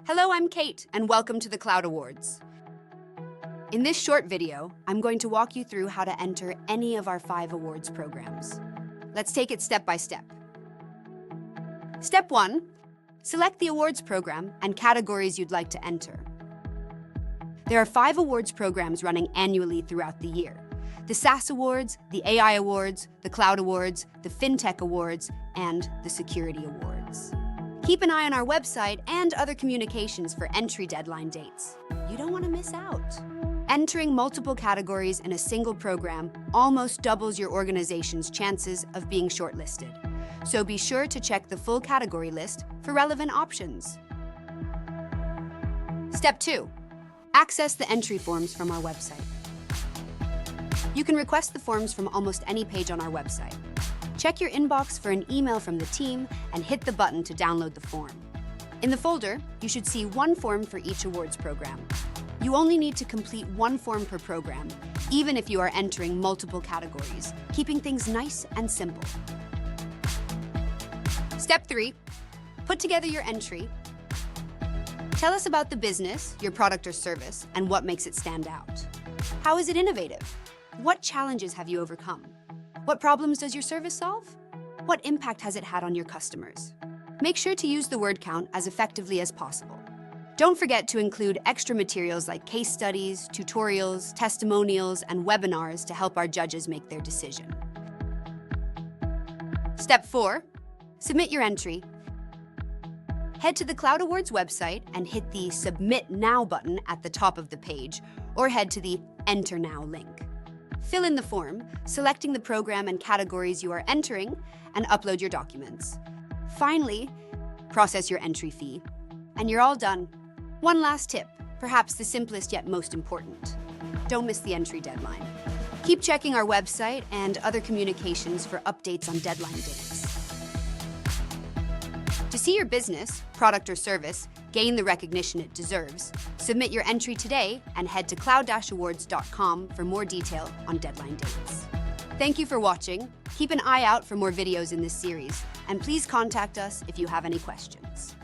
Hello, I'm Kate, and welcome to the Cloud Awards. In this short video, I'm going to walk you through how to enter any of our 5 awards programs. Let's take it step by step. Step 1, select the awards program and categories you'd like to enter. There are 5 awards programs running annually throughout the year: the SaaS Awards, the AI Awards, the Cloud Awards, the FinTech Awards, and the Security Awards. Keep an eye on our website and other communications for entry deadline dates. You don't want to miss out. Entering multiple categories in a single program almost doubles your organization's chances of being shortlisted. So be sure to check the full category list for relevant options. Step 2, access the entry forms from our website. You can request the forms from almost any page on our website. Check your inbox for an email from the team and hit the button to download the form. In the folder, you should see 1 form for each awards program. You only need to complete 1 form per program, even if you are entering multiple categories, keeping things nice and simple. Step 3, put together your entry. Tell us about the business, your product or service, and what makes it stand out. How is it innovative? What challenges have you overcome? What problems does your service solve? What impact has it had on your customers? Make sure to use the word count as effectively as possible. Don't forget to include extra materials like case studies, tutorials, testimonials, and webinars to help our judges make their decision. Step 4, submit your entry. Head to the Cloud Awards website and hit the Submit Now button at the top of the page, or head to the Enter Now link. Fill in the form, selecting the program and categories you are entering, and upload your documents. Finally, process your entry fee, and you're all done. One last tip, perhaps the simplest yet most important: don't miss the entry deadline. Keep checking our website and other communications for updates on deadline dates. To see your business, product, or service gain the recognition it deserves, submit your entry today and head to cloud-awards.com for more detail on deadline dates. Thank you for watching. Keep an eye out for more videos in this series, and please contact us if you have any questions.